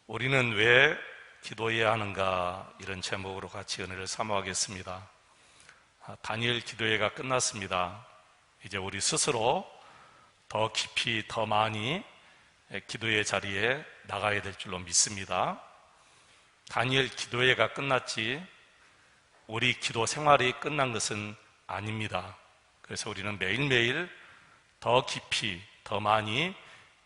우리는 왜 기도해야 하는가, 이런 제목으로 같이 은혜를 사모하겠습니다. 다니엘 기도회가 끝났습니다. 이제 우리 스스로 더 깊이 더 많이 기도의 자리에 나가야 될 줄로 믿습니다. 다니엘 기도회가 끝났지 우리 기도 생활이 끝난 것은 아닙니다. 그래서 우리는 매일매일 더 깊이 더 많이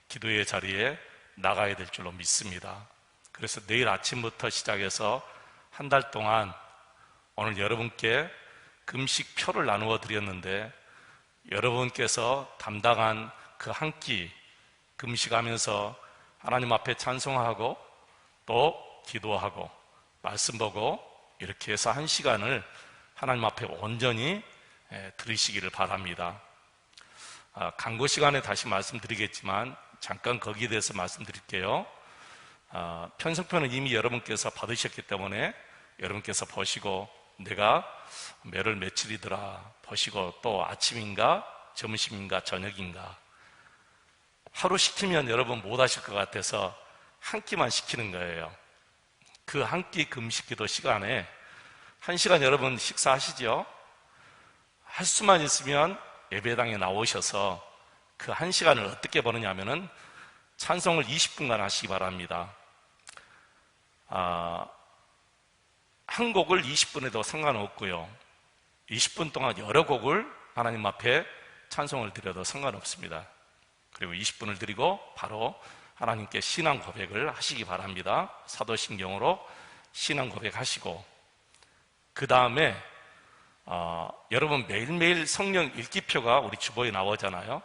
기도의 자리에 나가야 될 줄로 믿습니다. 그래서 내일 아침부터 시작해서 한 달 동안 오늘 여러분께 금식표를 나누어 드렸는데, 여러분께서 담당한 그 한 끼 금식하면서 하나님 앞에 찬송하고 또 기도하고 말씀 보고 이렇게 해서 1시간을 하나님 앞에 온전히 들으시기를 바랍니다. 강고 시간에 다시 말씀드리겠지만 잠깐 거기에 대해서 말씀드릴게요. 편성표는 이미 여러분께서 받으셨기 때문에 여러분께서 보시고 내가 매를 며칠이더라 보시고, 또 아침인가 점심인가 저녁인가, 하루 시키면 여러분 못 하실 것 같아서 한 끼만 시키는 거예요. 그 한 끼 금식기도 시간에 1시간 여러분 식사하시죠? 할 수만 있으면 예배당에 나오셔서 그 1시간을 어떻게 보느냐 하면은 찬송을 20분간 하시기 바랍니다. 한 곡을 20분 해도 상관없고요, 20분 동안 여러 곡을 하나님 앞에 찬송을 드려도 상관없습니다. 그리고 20분을 드리고 바로 하나님께 신앙 고백을 하시기 바랍니다. 사도신경으로 신앙 고백하시고, 그 다음에 여러분 매일매일 성령 읽기표가 우리 주보에 나오잖아요.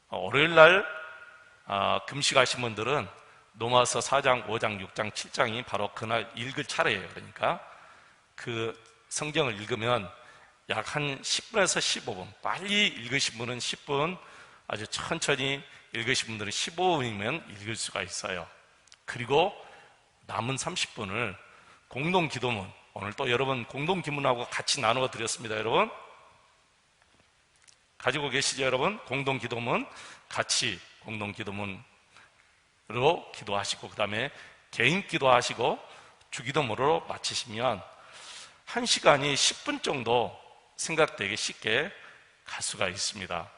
월요일날 금식하신 분들은 로마서 4장, 5장, 6장, 7장이 바로 그날 읽을 차례예요. 그러니까 그 성경을 읽으면 약 한 10분에서 15분, 빨리 읽으신 분은 10분, 아주 천천히 읽으신 분들은 15분이면 읽을 수가 있어요. 그리고 남은 30분을 공동기도문, 오늘 또 여러분 공동기도문하고 같이 나누어 드렸습니다. 여러분 가지고 계시죠? 여러분 공동기도문 같이 공동기도문으로 기도하시고, 그 다음에 개인 기도하시고 주기도문으로 마치시면 1시간이 10분 정도 생각되기 쉽게 갈 수가 있습니다.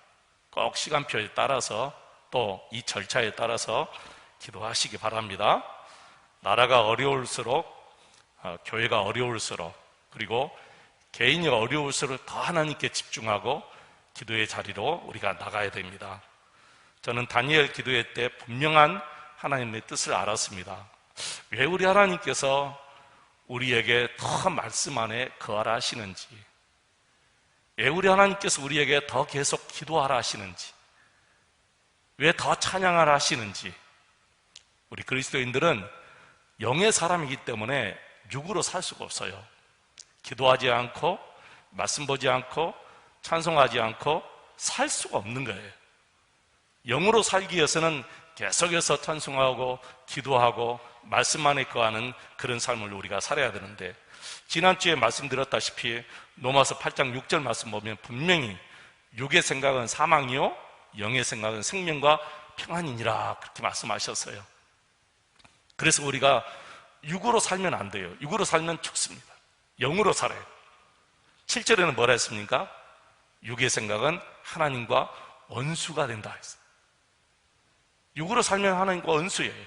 꼭 시간표에 따라서 또 이 절차에 따라서 기도하시기 바랍니다. 나라가 어려울수록, 교회가 어려울수록, 그리고 개인이 어려울수록 더 하나님께 집중하고 기도의 자리로 우리가 나가야 됩니다. 저는 다니엘 기도회 때 분명한 하나님의 뜻을 알았습니다. 왜 우리 하나님께서 우리에게 더 말씀 안에 거하라 하시는지, 왜 우리 하나님께서 우리에게 더 계속 기도하라 하시는지, 왜 더 찬양하라 하시는지. 우리 그리스도인들은 영의 사람이기 때문에 육으로 살 수가 없어요. 기도하지 않고 말씀 보지 않고 찬송하지 않고 살 수가 없는 거예요. 영으로 살기 위해서는 계속해서 찬송하고 기도하고 말씀 안에 거하는 그런 삶을 우리가 살아야 되는데, 지난주에 말씀드렸다시피 로마서 8장 6절 말씀 보면 분명히 육의 생각은 사망이요 영의 생각은 생명과 평안이니라, 그렇게 말씀하셨어요. 그래서 우리가 육으로 살면 안 돼요. 육으로 살면 죽습니다. 영으로 살아요. 7절에는 뭐라 했습니까? 육의 생각은 하나님과 원수가 된다 했어요. 육으로 살면 하나님과 원수예요.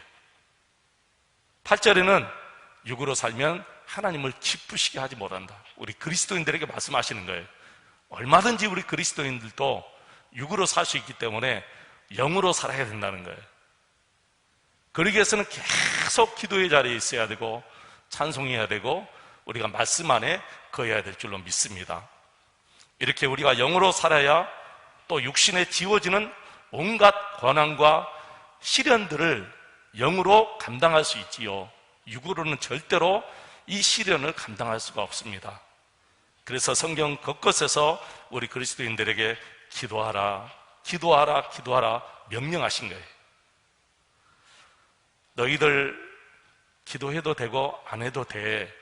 8절에는 육으로 살면 하나님을 기쁘시게 하지 못한다. 우리 그리스도인들에게 말씀하시는 거예요. 얼마든지 우리 그리스도인들도 육으로 살 수 있기 때문에 영으로 살아야 된다는 거예요. 그러기 위해서는 계속 기도의 자리에 있어야 되고 찬송해야 되고 우리가 말씀 안에 거해야 될 줄로 믿습니다. 이렇게 우리가 영으로 살아야 또 육신에 지워지는 온갖 고난과 시련들을 영으로 감당할 수 있지요. 육으로는 절대로 이 시련을 감당할 수가 없습니다. 그래서 성경 곳곳에서 우리 그리스도인들에게 기도하라, 기도하라, 기도하라 명령하신 거예요. 너희들 기도해도 되고 안 해도 돼,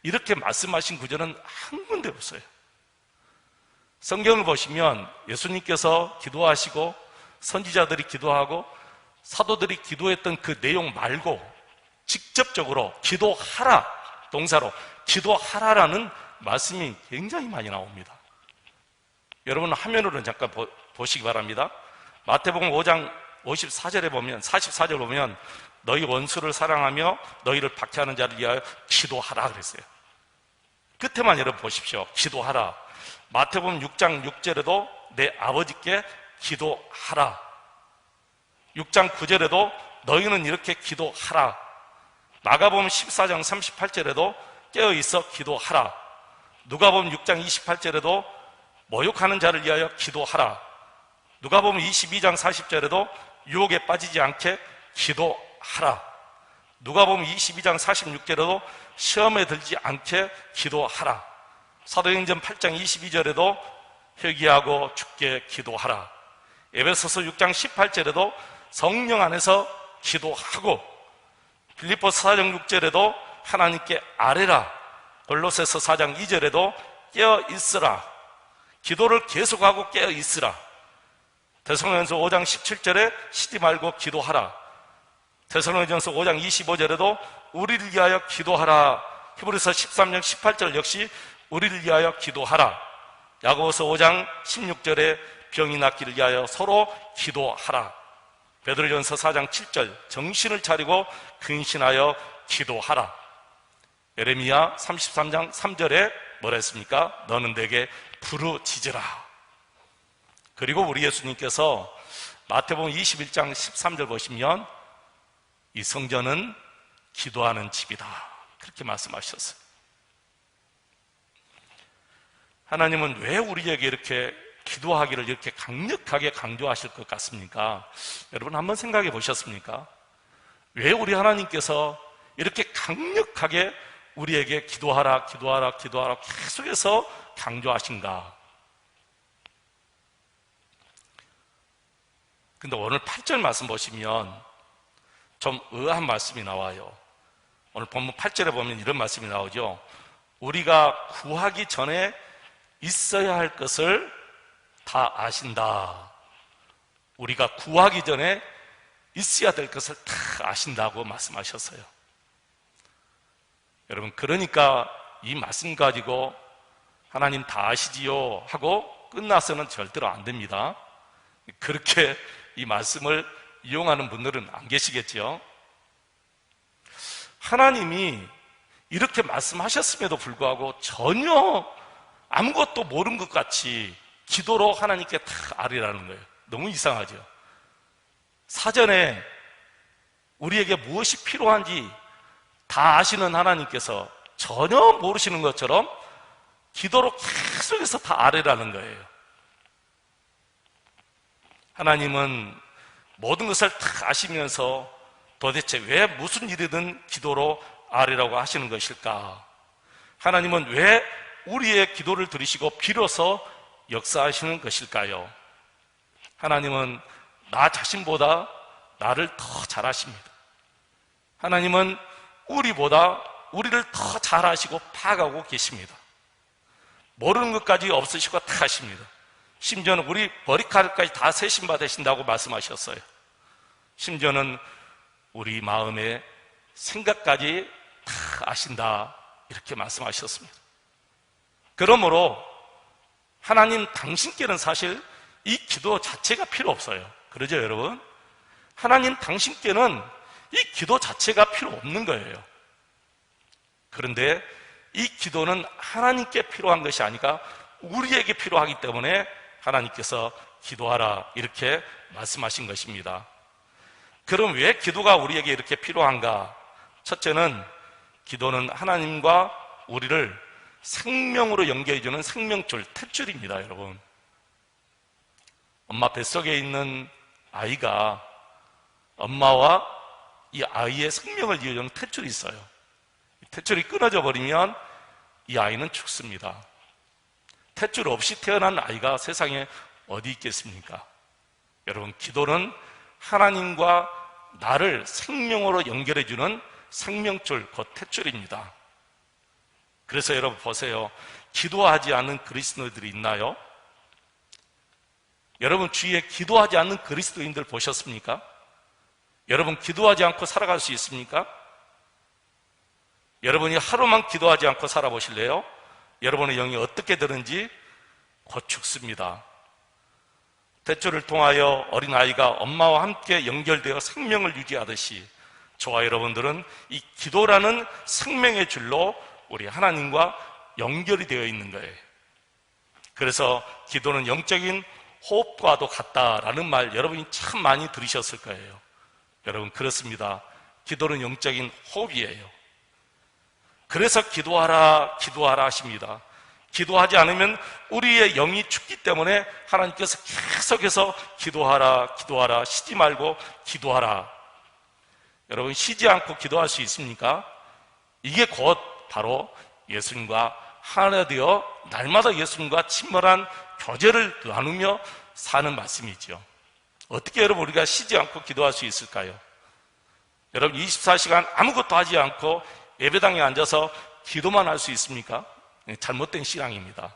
이렇게 말씀하신 구절은 한 군데 없어요. 성경을 보시면 예수님께서 기도하시고 선지자들이 기도하고 사도들이 기도했던 그 내용 말고 직접적으로 기도하라, 동사로 기도하라라는 말씀이 굉장히 많이 나옵니다. 여러분 화면으로 잠깐 보시기 바랍니다. 마태복음 5장 54절에 보면, 44절 보면 너희 원수를 사랑하며 너희를 박해하는 자를 위하여 기도하라 그랬어요. 끝에만 여러분 보십시오. 기도하라. 마태복음 6장 6절에도 내 아버지께 기도하라. 6장 9절에도 너희는 이렇게 기도하라. 마가복음 14장 38절에도 깨어있어 기도하라. 누가복음 6장 28절에도 모욕하는 자를 위하여 기도하라. 누가복음 22장 40절에도 유혹에 빠지지 않게 기도하라. 누가복음 22장 46절에도 시험에 들지 않게 기도하라. 사도행전 8장 22절에도 회개하고 죽게 기도하라. 에베소서 6장 18절에도 성령 안에서 기도하고, 빌립보서 4장 6절에도 하나님께 아뢰라. 골로새서 4장 2절에도 깨어 있으라. 기도를 계속하고 깨어 있으라. 데살로니가전서 5장 17절에 쉬지 말고 기도하라. 데살로니가전서 5장 25절에도 우리를 위하여 기도하라. 히브리서 13장 18절 역시 우리를 위하여 기도하라. 야고보서 5장 16절에 병이 낫기를 위하여 서로 기도하라. 베드로전서 4장 7절 정신을 차리고 근신하여 기도하라. 예레미야 33장 3절에 뭐라 했습니까? 너는 내게 부르짖으라. 그리고 우리 예수님께서 마태복음 21장 13절 보시면 이 성전은 기도하는 집이다, 그렇게 말씀하셨어요. 하나님은 왜 우리에게 이렇게 기도하기를 이렇게 강력하게 강조하실 것 같습니까? 여러분 한번 생각해 보셨습니까? 왜 우리 하나님께서 이렇게 강력하게 우리에게 기도하라, 기도하라, 기도하라 계속해서 강조하신가? 근데 오늘 8절 말씀 보시면 좀 의아한 말씀이 나와요. 오늘 본문 8절에 보면 이런 말씀이 나오죠. 우리가 구하기 전에 있어야 할 것을 다 아신다. 우리가 구하기 전에 있어야 될 것을 다 아신다고 말씀하셨어요. 여러분, 그러니까 이 말씀 가지고 하나님 다 아시지요 하고 끝나서는 절대로 안 됩니다. 그렇게 이 말씀을 이용하는 분들은 안 계시겠죠. 하나님이 이렇게 말씀하셨음에도 불구하고 전혀 아무것도 모른 것 같이 기도로 하나님께 다 아뢰라는 거예요. 너무 이상하죠. 사전에 우리에게 무엇이 필요한지 다 아시는 하나님께서 전혀 모르시는 것처럼 기도로 계속해서 다 아뢰라는 거예요. 하나님은 모든 것을 다 아시면서 도대체 왜 무슨 일이든 기도로 아뢰라고 하시는 것일까? 하나님은 왜 우리의 기도를 들으시고 비로소 역사하시는 것일까요? 하나님은 나 자신보다 나를 더 잘 아십니다. 하나님은 우리보다 우리를 더 잘 아시고 파악하고 계십니다. 모르는 것까지 없으시고 다 아십니다. 심지어는 우리 머리카락까지 다 세심받으신다고 말씀하셨어요. 심지어는 우리 마음의 생각까지 다 아신다, 이렇게 말씀하셨습니다. 그러므로 하나님 당신께는 사실 이 기도 자체가 필요 없어요. 그러죠, 여러분? 하나님 당신께는 이 기도 자체가 필요 없는 거예요. 그런데 이 기도는 하나님께 필요한 것이 아니라 우리에게 필요하기 때문에 하나님께서 기도하라, 이렇게 말씀하신 것입니다. 그럼 왜 기도가 우리에게 이렇게 필요한가? 첫째는 기도는 하나님과 우리를 생명으로 연결해주는 생명줄, 탯줄입니다, 여러분. 엄마 뱃속에 있는 아이가 엄마와 이 아이의 생명을 이어주는 탯줄이 있어요. 탯줄이 끊어져 버리면 이 아이는 죽습니다. 탯줄 없이 태어난 아이가 세상에 어디 있겠습니까? 여러분, 기도는 하나님과 나를 생명으로 연결해주는 생명줄, 곧 탯줄입니다. 그래서 여러분 보세요. 기도하지 않는 그리스도인들이 있나요? 여러분 주위에 기도하지 않는 그리스도인들 보셨습니까? 여러분 기도하지 않고 살아갈 수 있습니까? 여러분이 하루만 기도하지 않고 살아보실래요? 여러분의 영이 어떻게 되는지 곧 죽습니다. 대초를 통하여 어린아이가 엄마와 함께 연결되어 생명을 유지하듯이 저와 여러분들은 이 기도라는 생명의 줄로 우리 하나님과 연결이 되어 있는 거예요. 그래서 기도는 영적인 호흡과도 같다라는 말 여러분이 참 많이 들으셨을 거예요. 여러분, 그렇습니다. 기도는 영적인 호흡이에요. 그래서 기도하라 하십니다. 기도하지 않으면 우리의 영이 죽기 때문에 하나님께서 계속해서 기도하라, 쉬지 말고 기도하라. 여러분, 쉬지 않고 기도할 수 있습니까? 이게 곧 바로 예수님과 하나 되어 날마다 예수님과 친밀한 교제를 나누며 사는 말씀이죠. 어떻게 여러분 우리가 쉬지 않고 기도할 수 있을까요? 여러분, 24시간 아무것도 하지 않고 예배당에 앉아서 기도만 할 수 있습니까? 잘못된 신앙입니다.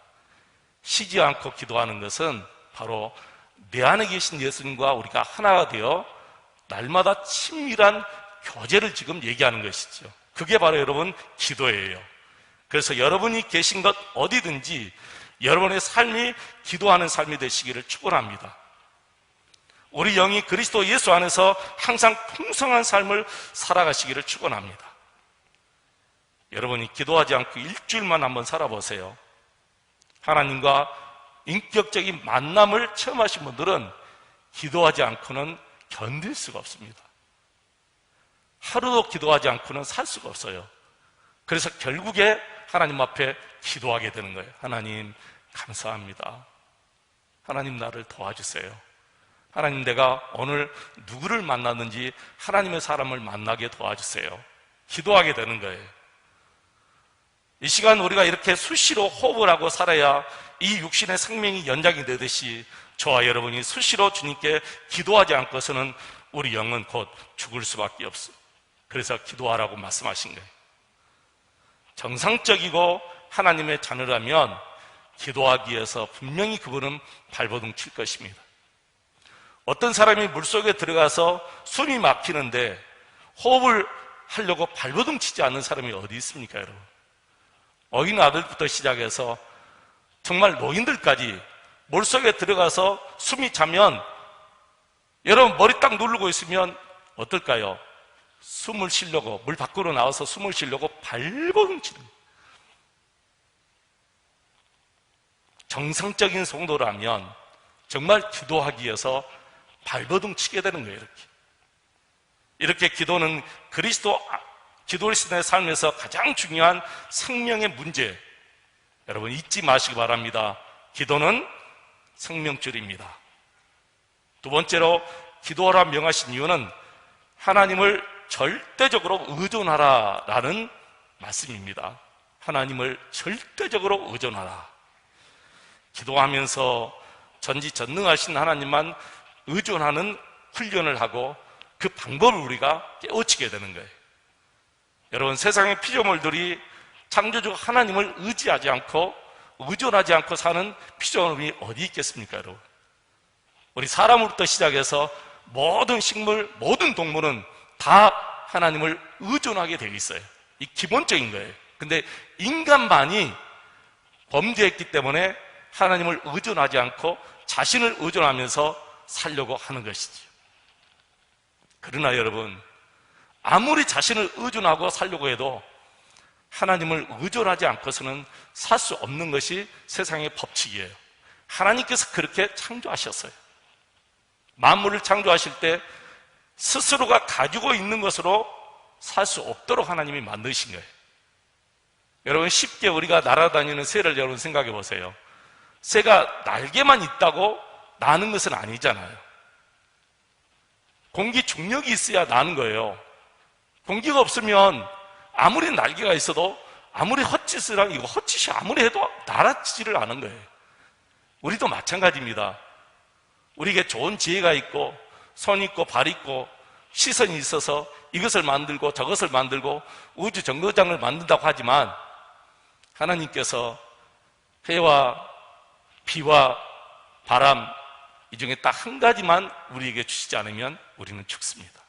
쉬지 않고 기도하는 것은 바로 내 안에 계신 예수님과 우리가 하나가 되어 날마다 친밀한 교제를 지금 얘기하는 것이죠. 그게 바로 여러분 기도예요. 그래서 여러분이 계신 것 어디든지 여러분의 삶이 기도하는 삶이 되시기를 축원합니다. 우리 영이 그리스도 예수 안에서 항상 풍성한 삶을 살아가시기를 축원합니다. 여러분이 기도하지 않고 일주일만 한번 살아보세요. 하나님과 인격적인 만남을 체험하신 분들은 기도하지 않고는 견딜 수가 없습니다. 하루도 기도하지 않고는 살 수가 없어요. 그래서 결국에 하나님 앞에 기도하게 되는 거예요. 하나님, 감사합니다. 하나님, 나를 도와주세요. 하나님, 내가 오늘 누구를 만났는지 하나님의 사람을 만나게 도와주세요. 기도하게 되는 거예요. 이 시간 우리가 이렇게 수시로 호흡을 하고 살아야 이 육신의 생명이 연장이 되듯이 저와 여러분이 수시로 주님께 기도하지 않고서는 우리 영은 곧 죽을 수밖에 없어요. 그래서 기도하라고 말씀하신 거예요. 정상적이고 하나님의 자녀라면 기도하기 위해서 분명히 그분은 발버둥 칠 것입니다. 어떤 사람이 물속에 들어가서 숨이 막히는데 호흡을 하려고 발버둥 치지 않는 사람이 어디 있습니까, 여러분? 어린 아들부터 시작해서 정말 노인들까지 물속에 들어가서 숨이 차면 여러분 머리 딱 누르고 있으면 어떨까요? 숨을 쉬려고, 물 밖으로 나와서 숨을 쉬려고 발버둥 치는 거예요. 정상적인 성도라면 정말 기도하기 위해서 발버둥 치게 되는 거예요. 이렇게 기도는 기도리스도의 삶에서 가장 중요한 생명의 문제, 여러분 잊지 마시기 바랍니다. 기도는 생명줄입니다. 두 번째로 기도하라 명하신 이유는 하나님을 절대적으로 의존하라라는 말씀입니다. 하나님을 절대적으로 의존하라. 기도하면서 전지전능하신 하나님만 의존하는 훈련을 하고 그 방법을 우리가 깨우치게 되는 거예요. 여러분, 세상의 피조물들이 창조주 하나님을 의지하지 않고 의존하지 않고 사는 피조물이 어디 있겠습니까, 여러분? 우리 사람으로부터 시작해서 모든 식물, 모든 동물은 다 하나님을 의존하게 되어 있어요. 이 기본적인 거예요. 근데 인간만이 범죄했기 때문에 하나님을 의존하지 않고 자신을 의존하면서 살려고 하는 것이죠. 그러나 여러분, 아무리 자신을 의존하고 살려고 해도 하나님을 의존하지 않고서는 살 수 없는 것이 세상의 법칙이에요. 하나님께서 그렇게 창조하셨어요. 만물을 창조하실 때 스스로가 가지고 있는 것으로 살 수 없도록 하나님이 만드신 거예요. 여러분, 쉽게 우리가 날아다니는 새를 여러분 생각해 보세요. 새가 날개만 있다고 나는 것은 아니잖아요. 공기 중력이 있어야 나는 거예요. 공기가 없으면 아무리 날개가 있어도 아무리 헛짓을 이거 헛짓이 아무리 해도 날아지지를 않은 거예요. 우리도 마찬가지입니다. 우리에게 좋은 지혜가 있고 손 있고 발 있고 시선이 있어서 이것을 만들고 저것을 만들고 우주 정거장을 만든다고 하지만 하나님께서 해와 비와 바람 이 중에 딱 한 가지만 우리에게 주시지 않으면 우리는 죽습니다.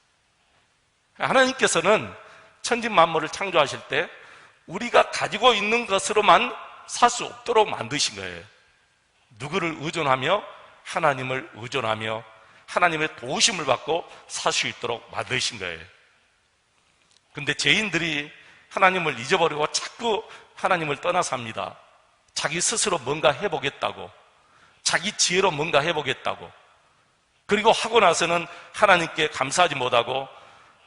하나님께서는 천지 만물을 창조하실 때 우리가 가지고 있는 것으로만 살 수 없도록 만드신 거예요. 누구를 의존하며? 하나님을 의존하며 하나님의 도우심을 받고 살 수 있도록 만드신 거예요. 근데 죄인들이 하나님을 잊어버리고 자꾸 하나님을 떠나 삽니다. 자기 스스로 뭔가 해보겠다고, 자기 지혜로 뭔가 해보겠다고, 그리고 하고 나서는 하나님께 감사하지 못하고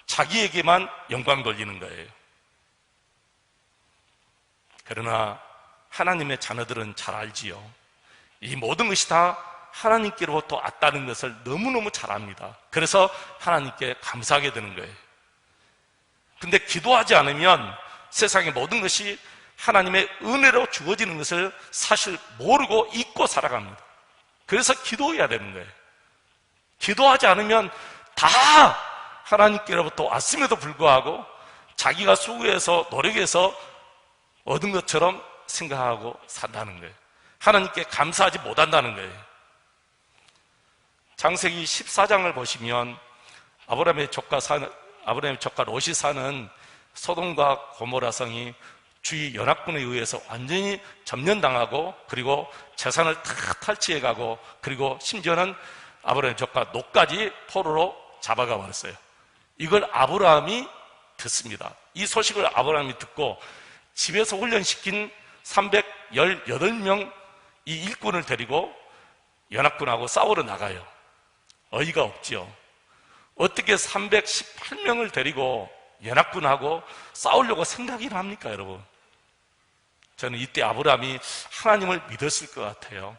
자기에게만 영광 돌리는 거예요. 그러나 하나님의 자녀들은 잘 알지요. 이 모든 것이 다 하나님께로부터 왔다는 것을 너무너무 잘 압니다. 그래서 하나님께 감사하게 되는 거예요. 근데 기도하지 않으면 세상의 모든 것이 하나님의 은혜로 주어지는 것을 사실 모르고 잊고 살아갑니다. 그래서 기도해야 되는 거예요. 기도하지 않으면 다 하나님께로부터 왔음에도 불구하고 자기가 수고해서 노력해서 얻은 것처럼 생각하고 산다는 거예요. 하나님께 감사하지 못한다는 거예요. 창세기 14장을 보시면 아브라함의 조카 롯이 사는 소돔과 고모라 성이 주위 연합군에 의해서 완전히 점령당하고, 그리고 재산을 다 탈취해가고, 그리고 심지어는 아브라함의 조카 롯까지 포로로 잡아가 버렸어요. 이걸 아브라함이 듣습니다. 이 소식을 아브라함이 듣고 집에서 훈련시킨 318명 이 일꾼을 데리고 연합군하고 싸우러 나가요. 어이가 없죠. 어떻게 318명을 데리고 연합군하고 싸우려고 생각이나 합니까, 여러분? 저는 이때 아브라함이 하나님을 믿었을 것 같아요.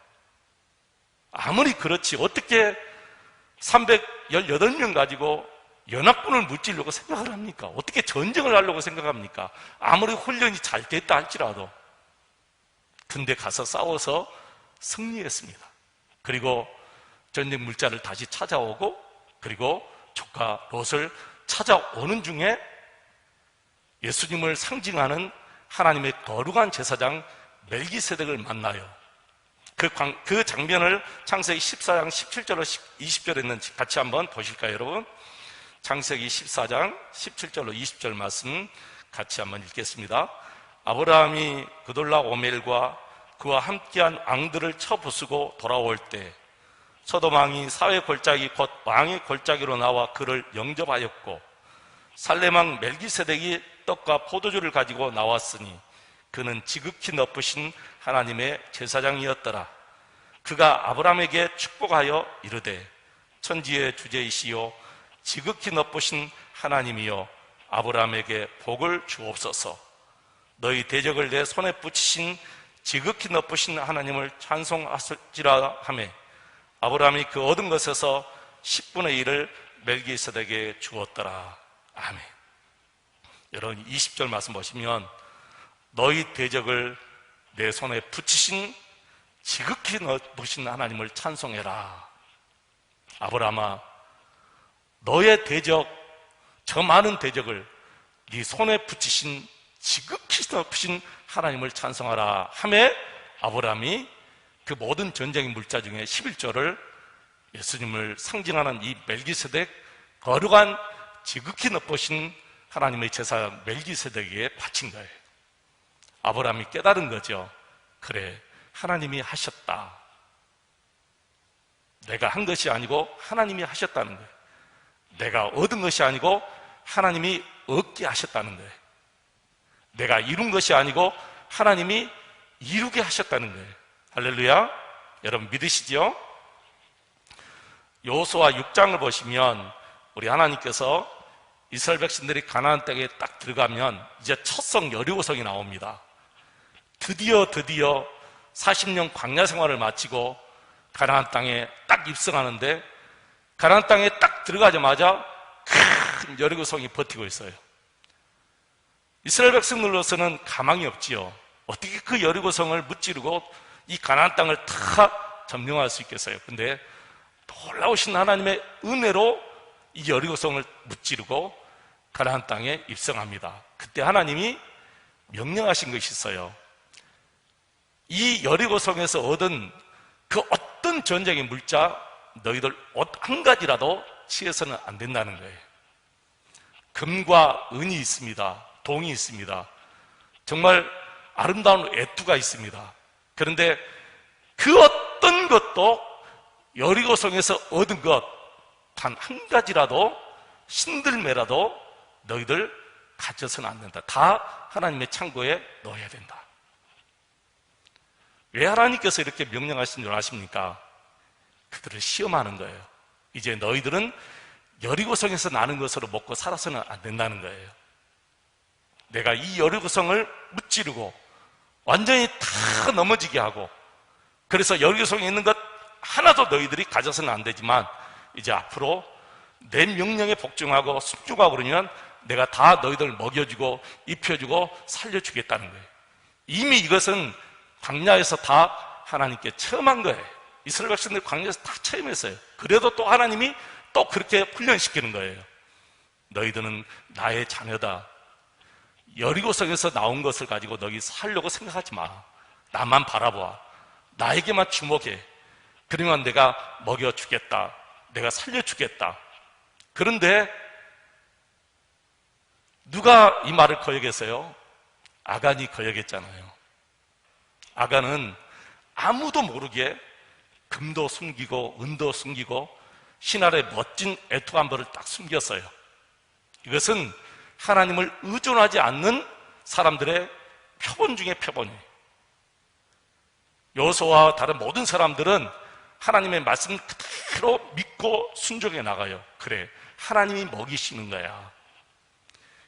아무리 그렇지 어떻게 318명 가지고 연합군을 무찌려고 생각을 합니까? 어떻게 전쟁을 하려고 생각합니까? 아무리 훈련이 잘 됐다 할지라도. 근데 가서 싸워서 승리했습니다. 그리고 전쟁 물자를 다시 찾아오고, 그리고 조카 롯을 찾아오는 중에 예수님을 상징하는 하나님의 거룩한 제사장 멜기세덱을 만나요. 그 장면을 창세기 14장 17절로 20절에 있는 같이 한번 보실까요, 여러분? 창세기 14장 17절로 20절 말씀 같이 한번 읽겠습니다. 아브라함이 그돌라오멜과 그와 함께한 왕들을 쳐부수고 돌아올 때 소돔 왕이 사회 골짜기 곧 왕의 골짜기로 나와 그를 영접하였고, 살렘 왕 멜기세덱이 떡과 포도주를 가지고 나왔으니 그는 지극히 높으신 하나님의 제사장이었더라. 그가 아브라함에게 축복하여 이르되 천지의 주제이시요 지극히 높으신 하나님이여 아브라함에게 복을 주옵소서. 너희 대적을 내 손에 붙이신 지극히 높으신 하나님을 찬송하시라 하매 아브라함이 그 얻은 것에서 10분의 1을 멜기세덱에게 주었더라. 아멘. 여러분 20절 말씀 보시면 너희 대적을 내 손에 붙이신 지극히 높으신 하나님을 찬송해라. 아브라함아, 너의 대적, 저 많은 대적을 네 손에 붙이신 지극히 높으신 하나님을 찬송하라 하매 아브라함이 그 모든 전쟁의 물자 중에 11조를 예수님을 상징하는 이 멜기세덱, 거룩한 지극히 높으신 하나님의 제사장 멜기세덱에게 바친 거예요. 아브라함이 깨달은 거죠. 그래, 하나님이 하셨다. 내가 한 것이 아니고 하나님이 하셨다는 거예요. 내가 얻은 것이 아니고 하나님이 얻게 하셨다는 거예요. 내가 이룬 것이 아니고 하나님이 이루게 하셨다는 거예요. 할렐루야. 여러분 믿으시죠? 여호수아 6장을 보시면 우리 하나님께서 이스라엘 백성들이 가나안 땅에 딱 들어가면 이제 첫 성 여리고성이 나옵니다. 드디어 40년 광야 생활을 마치고 가나안 땅에 딱 입성하는데, 가나안 땅에 딱 들어가자마자 큰 여리고성이 버티고 있어요. 이스라엘 백성들로서는 가망이 없지요. 어떻게 그 여리고성을 무찌르고 이 가나안 땅을 다 점령할 수 있겠어요? 근데 놀라우신 하나님의 은혜로 이 여리고성을 무찌르고 가나안 땅에 입성합니다. 그때 하나님이 명령하신 것이 있어요. 이 여리고성에서 얻은 그 어떤 전쟁의 물자 너희들 옷 한 가지라도 취해서는 안 된다는 거예요. 금과 은이 있습니다. 동이 있습니다. 정말 아름다운 애투가 있습니다. 그런데 그 어떤 것도 여리고성에서 얻은 것 단 한 가지라도 신들매라도 너희들 가져서는 안 된다. 다 하나님의 창고에 넣어야 된다. 왜 하나님께서 이렇게 명령하신 줄 아십니까? 그들을 시험하는 거예요. 이제 너희들은 여리고성에서 나는 것으로 먹고 살아서는 안 된다는 거예요. 내가 이 여리고성을 무찌르고 완전히 다 넘어지게 하고, 그래서 여리고성에 있는 것 하나도 너희들이 가져서는 안 되지만 이제 앞으로 내 명령에 복종하고 순종하고 그러면 내가 다 너희들 먹여주고 입혀주고 살려주겠다는 거예요. 이미 이것은 광야에서 다 하나님께 체험한 거예요. 이스라엘 백성들 광야에서 다 체험했어요. 그래도 또 하나님이 또 그렇게 훈련시키는 거예요. 너희들은 나의 자녀다. 여리고성에서 나온 것을 가지고 너희 살려고 생각하지 마. 나만 바라봐. 나에게만 주목해. 그러면 내가 먹여주겠다. 내가 살려주겠다. 그런데 누가 이 말을 거역했어요? 아간이 거역했잖아요. 아간은 아무도 모르게 금도 숨기고 은도 숨기고 신할의 멋진 애투함벌을 딱 숨겼어요. 이것은 하나님을 의존하지 않는 사람들의 표본 중에 표본이에요. 여호수아와 다른 모든 사람들은 하나님의 말씀 그대로 믿고 순종해 나가요. 그래, 하나님이 먹이시는 거야.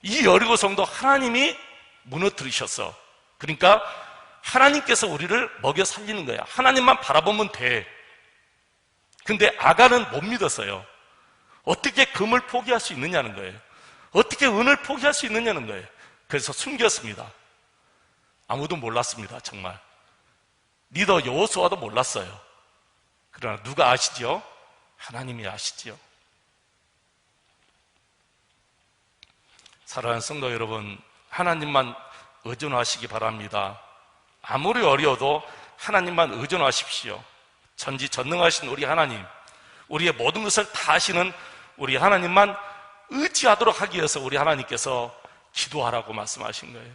이 여리고성도 하나님이 무너뜨리셨어. 그러니까 하나님께서 우리를 먹여 살리는 거야. 하나님만 바라보면 돼. 근데 아간은 못 믿었어요. 어떻게 금을 포기할 수 있느냐는 거예요. 어떻게 은을 포기할 수 있느냐는 거예요. 그래서 숨겼습니다. 아무도 몰랐습니다. 정말 리더 여호수아도 몰랐어요. 그러나 누가 아시죠? 하나님이 아시죠. 사랑하는 성도 여러분, 하나님만 의존하시기 바랍니다. 아무리 어려워도 하나님만 의존하십시오. 전지전능하신 우리 하나님, 우리의 모든 것을 다 아시는 우리 하나님만 의지하도록 하기 위해서 우리 하나님께서 기도하라고 말씀하신 거예요.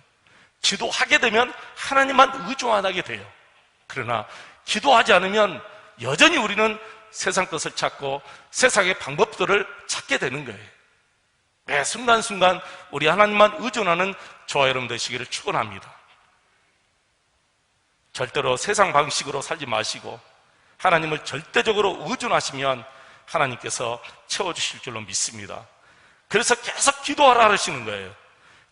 기도하게 되면 하나님만 의존하게 돼요. 그러나 기도하지 않으면 여전히 우리는 세상 것을 찾고 세상의 방법들을 찾게 되는 거예요. 매 순간순간 우리 하나님만 의존하는 저와 여러분 되시기를 축원합니다. 절대로 세상 방식으로 살지 마시고 하나님을 절대적으로 의존하시면 하나님께서 채워주실 줄로 믿습니다. 그래서 계속 기도하라 하시는 거예요.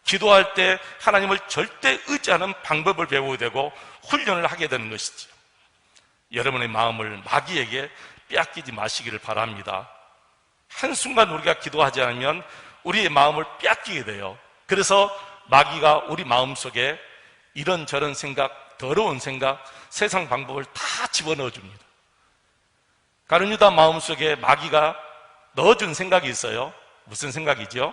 기도할 때 하나님을 절대 의지하는 방법을 배우게 되고 훈련을 하게 되는 것이죠. 여러분의 마음을 마귀에게 빼앗기지 마시기를 바랍니다. 한순간 우리가 기도하지 않으면 우리의 마음을 빼앗기게 돼요. 그래서 마귀가 우리 마음속에 이런저런 생각, 더러운 생각, 세상 방법을 다 집어넣어 줍니다. 가룟 유다 마음속에 마귀가 넣어준 생각이 있어요. 무슨 생각이죠?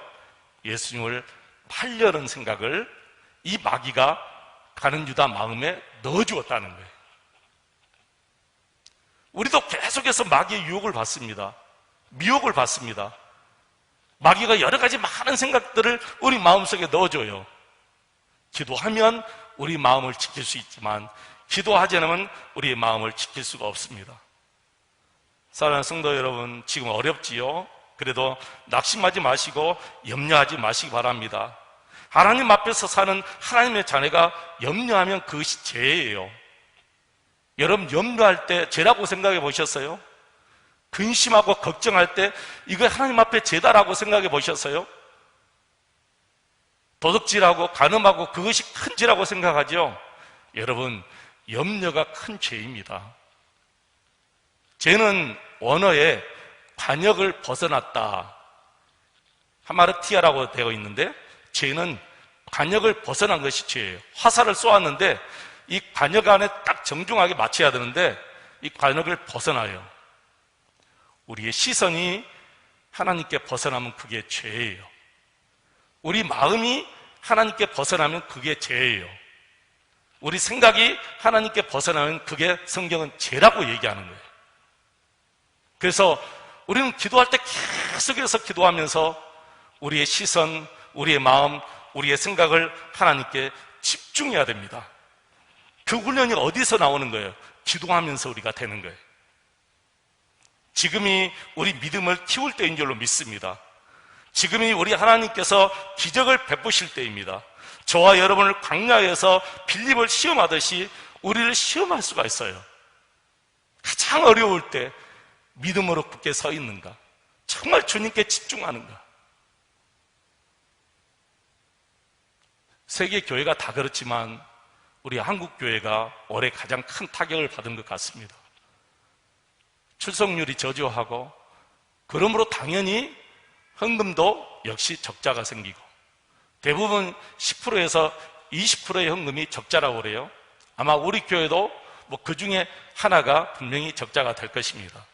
예수님을 팔려는 생각을 이 마귀가 가룟 유다 마음에 넣어주었다는 거예요. 우리도 계속해서 마귀의 유혹을 받습니다. 미혹을 받습니다. 마귀가 여러 가지 많은 생각들을 우리 마음속에 넣어줘요. 기도하면 우리 마음을 지킬 수 있지만 기도하지 않으면 우리의 마음을 지킬 수가 없습니다. 사랑하는 성도 여러분, 지금 어렵지요? 그래도 낙심하지 마시고 염려하지 마시기 바랍니다. 하나님 앞에서 사는 하나님의 자녀가 염려하면 그것이 죄예요. 여러분, 염려할 때 죄라고 생각해 보셨어요? 근심하고 걱정할 때 이거 하나님 앞에 죄다라고 생각해 보셨어요? 도둑질하고 간음하고 그것이 큰 죄라고 생각하죠? 여러분, 염려가 큰 죄입니다. 죄는 원어에 관역을 벗어났다, 하마르티아라고 되어 있는데 죄는 관역을 벗어난 것이 죄예요. 화살을 쏘았는데 이 관역 안에 딱 정중하게 맞춰야 되는데 이 관역을 벗어나요. 우리의 시선이 하나님께 벗어나면 그게 죄예요. 우리 마음이 하나님께 벗어나면 그게 죄예요. 우리 생각이 하나님께 벗어나면 그게 성경은 죄라고 얘기하는 거예요. 그래서 우리는 기도할 때 계속해서 기도하면서 우리의 시선, 우리의 마음, 우리의 생각을 하나님께 집중해야 됩니다. 그 훈련이 어디서 나오는 거예요? 기도하면서 우리가 되는 거예요. 지금이 우리 믿음을 키울 때인 줄로 믿습니다. 지금이 우리 하나님께서 기적을 베푸실 때입니다. 저와 여러분을 광야에서 빌립을 시험하듯이 우리를 시험할 수가 있어요. 가장 어려울 때 믿음으로 굳게 서 있는가? 정말 주님께 집중하는가? 세계 교회가 다 그렇지만 우리 한국 교회가 올해 가장 큰 타격을 받은 것 같습니다. 출석률이 저조하고, 그러므로 당연히 헌금도 역시 적자가 생기고, 대부분 10%에서 20%의 헌금이 적자라고 그래요. 아마 우리 교회도 뭐 그 중에 하나가 분명히 적자가 될 것입니다.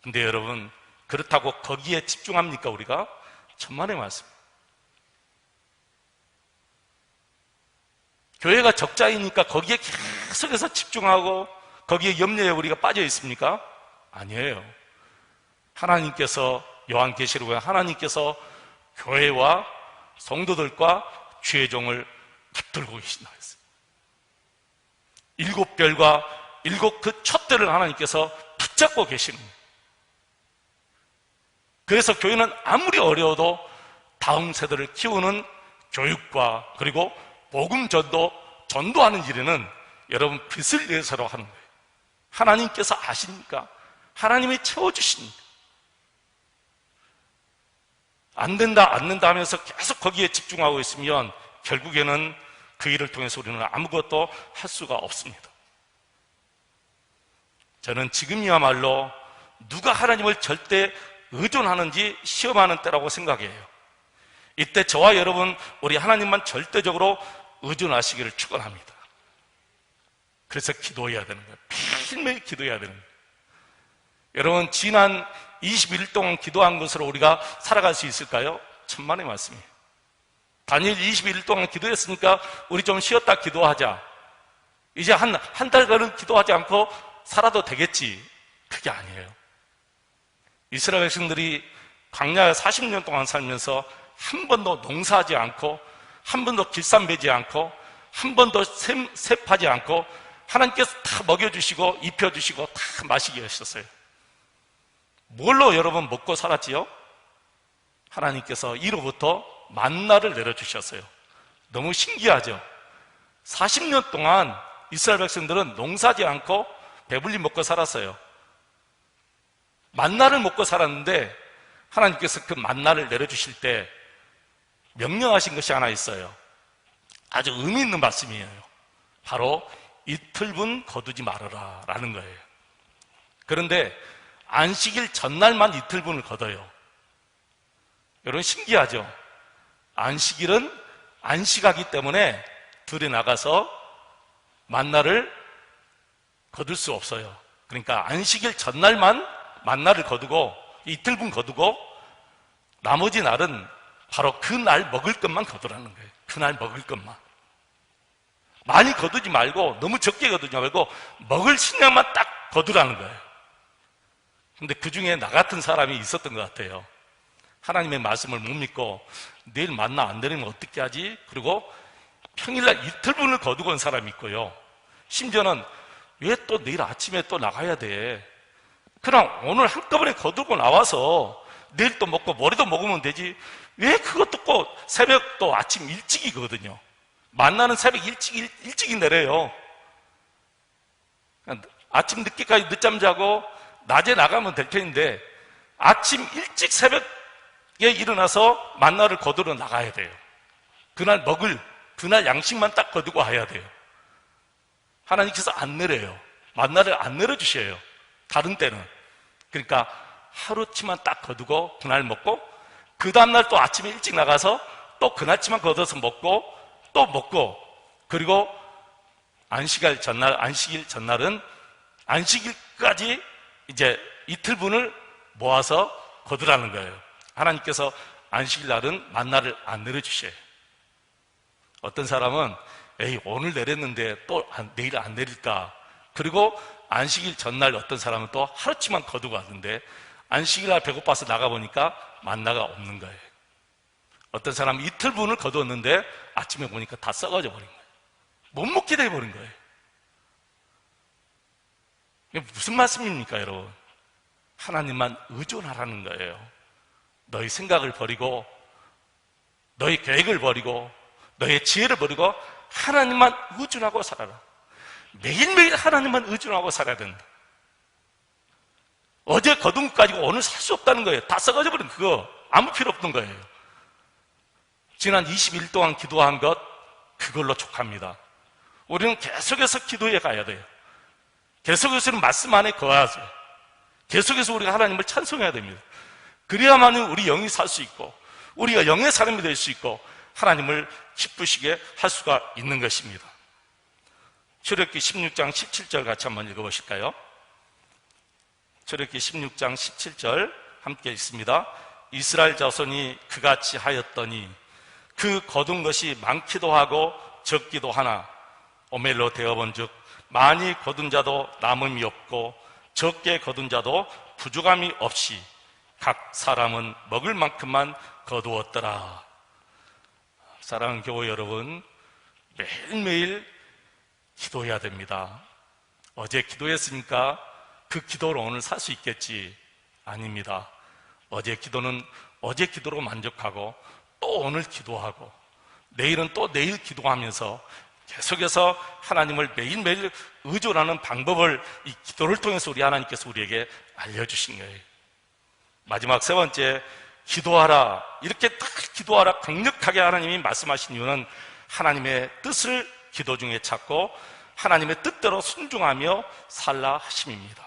근데 여러분, 그렇다고 거기에 집중합니까? 우리가? 천만의 말씀. 교회가 적자이니까 거기에 계속해서 집중하고 거기에 염려에 우리가 빠져 있습니까? 아니에요. 하나님께서, 요한계시록에 하나님께서 교회와 성도들과 주의 종을 붙들고 계신다 했어요. 7별과 7 그 촛대를 하나님께서 붙잡고 계시는 거예요. 그래서 교회는 아무리 어려워도 다음 세대를 키우는 교육과 그리고 복음 전도하는 일에는 여러분 빚을 내서로 하는 거예요. 하나님께서 아십니까? 하나님이 채워주십니까? 안 된다 하면서 계속 거기에 집중하고 있으면 결국에는 그 일을 통해서 우리는 아무것도 할 수가 없습니다. 저는 지금이야말로 누가 하나님을 절대 의존하는지 시험하는 때라고 생각해요. 이때 저와 여러분, 우리 하나님만 절대적으로 의존하시기를 축원합니다. 그래서 기도해야 되는 거예요. 매일매일 기도해야 되는 거예요. 여러분, 지난 21일 동안 기도한 것으로 우리가 살아갈 수 있을까요? 천만의 말씀이에요. 다니엘 21일 동안 기도했으니까 우리 좀 쉬었다 기도하자. 이제 한 달간은 기도하지 않고 살아도 되겠지. 그게 아니에요. 이스라엘 백성들이 광야에 40년 동안 살면서 한 번도 농사하지 않고, 한 번도 길쌈 베지 않고, 한 번도 셉하지 않고 하나님께서 다 먹여주시고 입혀주시고 다 마시게 하셨어요. 뭘로 여러분 먹고 살았지요? 하나님께서 이로부터 만나를 내려주셨어요. 너무 신기하죠? 40년 동안 이스라엘 백성들은 농사지 않고 배불리 먹고 살았어요. 만나를 먹고 살았는데 하나님께서 그 만나를 내려주실 때 명령하신 것이 하나 있어요. 아주 의미 있는 말씀이에요. 바로 이틀분 거두지 말아라 라는 거예요. 그런데 안식일 전날만 이틀분을 거둬요. 여러분 신기하죠? 안식일은 안식하기 때문에 들에 나가서 만나를 거둘 수 없어요. 그러니까 안식일 전날만 만나를 거두고 이틀분 거두고 나머지 날은 바로 그 날 먹을 것만 거두라는 거예요. 그날 먹을 것만. 많이 거두지 말고, 너무 적게 거두지 말고 먹을 식량만 딱 거두라는 거예요. 근데 그 중에 나 같은 사람이 있었던 것 같아요. 하나님의 말씀을 못 믿고 내일 만나 안 내리면 어떻게 하지? 그리고 평일날 이틀분을 거두고 온 사람이 있고요. 심지어는 왜 또 내일 아침에 또 나가야 돼? 그냥 오늘 한꺼번에 거두고 나와서 내일 또 먹고 모레도 먹으면 되지. 왜 그것도 꼭 새벽 또 아침 일찍이거든요. 만나는 새벽 일찍이 내려요. 아침 늦게까지 늦잠 자고 낮에 나가면 될 텐데 아침 일찍 새벽에 일어나서 만나를 거두러 나가야 돼요. 그날 먹을, 그날 양식만 딱 거두고 와야 돼요. 하나님께서 안 내려요. 만나를 안 내려주셔요. 다른 때는. 그러니까 하루치만 딱 거두고 그날 먹고 그 다음날 또 아침에 일찍 나가서 또 그날치만 거둬서 먹고 또 먹고, 그리고 안식일 전날은 안식일까지 이제 이틀분을 모아서 거두라는 거예요. 하나님께서 안식일 날은 만나를 안 내려주셔요. 어떤 사람은 에이 오늘 내렸는데 또 내일 안 내릴까. 그리고 안식일 전날 어떤 사람은 또 하루치만 거두고 왔는데 안식일 날 배고파서 나가보니까 만나가 없는 거예요. 어떤 사람은 이틀분을 거두었는데 아침에 보니까 다 썩어져 버린 거예요. 못 먹게 돼버린 거예요. 이게 무슨 말씀입니까, 여러분? 하나님만 의존하라는 거예요. 너희 생각을 버리고, 너희 계획을 버리고, 너의 지혜를 버리고 하나님만 의존하고 살아라. 매일매일 하나님만 의존하고 살아야 된다. 어제 거둔 것 가지고 오늘 살 수 없다는 거예요. 다 썩어져 버린 그거 아무 필요 없는 거예요. 지난 20일 동안 기도한 것, 그걸로 족합니다. 우리는 계속해서 기도해 가야 돼요. 계속해서 말씀 안에 거하세요. 계속해서 우리가 하나님을 찬송해야 됩니다. 그래야만 우리 영이 살 수 있고, 우리가 영의 사람이 될 수 있고, 하나님을 기쁘시게 할 수가 있는 것입니다. 출애굽기 16장 17절 같이 한번 읽어보실까요? 출애굽기 16장 17절 함께 있습니다. 이스라엘 자손이 그같이 하였더니 그 거둔 것이 많기도 하고 적기도 하나 오멜로 되어본 즉 많이 거둔 자도 남음이 없고 적게 거둔 자도 부족함이 없이 각 사람은 먹을 만큼만 거두었더라. 사랑하는 교회 여러분, 매일매일 기도해야 됩니다. 어제 기도했으니까 그 기도로 오늘 살 수 있겠지? 아닙니다. 어제 기도는 어제 기도로 만족하고 또 오늘 기도하고 내일은 또 내일 기도하면서 계속해서 하나님을 매일매일 의존하는 방법을 이 기도를 통해서 우리 하나님께서 우리에게 알려주신 거예요. 마지막 세 번째, 기도하라. 이렇게 딱 기도하라 강력하게 하나님이 말씀하신 이유는 하나님의 뜻을 기도 중에 찾고 하나님의 뜻대로 순종하며 살라 하심입니다.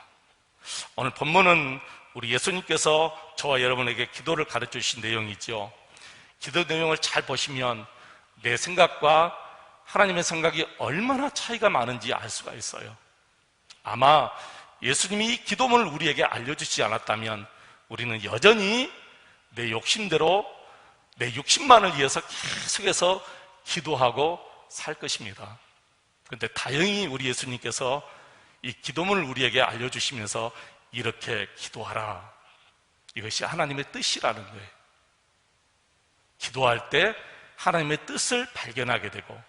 오늘 본문은 우리 예수님께서 저와 여러분에게 기도를 가르쳐 주신 내용이죠. 기도 내용을 잘 보시면 내 생각과 하나님의 생각이 얼마나 차이가 많은지 알 수가 있어요. 아마 예수님이 이 기도문을 우리에게 알려주지 않았다면 우리는 여전히 내 욕심대로 내 욕심만을 위해서 계속해서 기도하고 살 것입니다. 그런데 다행히 우리 예수님께서 이 기도문을 우리에게 알려주시면서 이렇게 기도하라. 이것이 하나님의 뜻이라는 거예요. 기도할 때 하나님의 뜻을 발견하게 되고,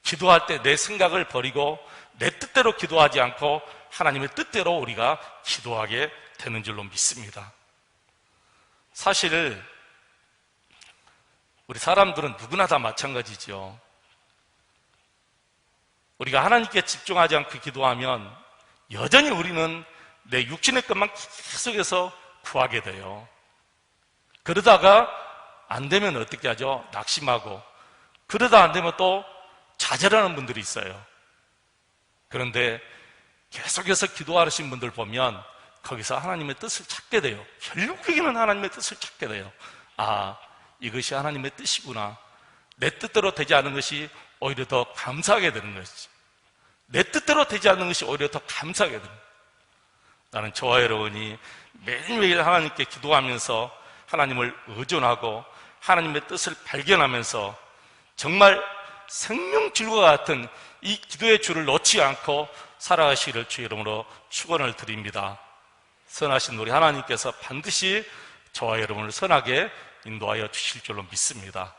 기도할 때 내 생각을 버리고 내 뜻대로 기도하지 않고 하나님의 뜻대로 우리가 기도하게 되는 줄로 믿습니다. 사실 우리 사람들은 누구나 다 마찬가지죠. 우리가 하나님께 집중하지 않고 기도하면 여전히 우리는 내 육신의 것만 계속해서 구하게 돼요. 그러다가 안 되면 어떻게 하죠? 낙심하고, 그러다 안 되면 또 좌절하는 분들이 있어요. 그런데 계속해서 기도하시는 분들 보면 거기서 하나님의 뜻을 찾게 돼요. 결국에는 하나님의 뜻을 찾게 돼요. 아, 이것이 하나님의 뜻이구나. 내 뜻대로 되지 않은 것이 오히려 더 감사하게 되는 것이지. 내 뜻대로 되지 않는 것이 오히려 더 감사하게 됩니다. 나는 저와 여러분이 매일매일 하나님께 기도하면서 하나님을 의존하고 하나님의 뜻을 발견하면서 정말 생명줄과 같은 이 기도의 줄을 놓지 않고 살아가시기를 주의 이름으로 축원을 드립니다. 선하신 우리 하나님께서 반드시 저와 여러분을 선하게 인도하여 주실 줄로 믿습니다.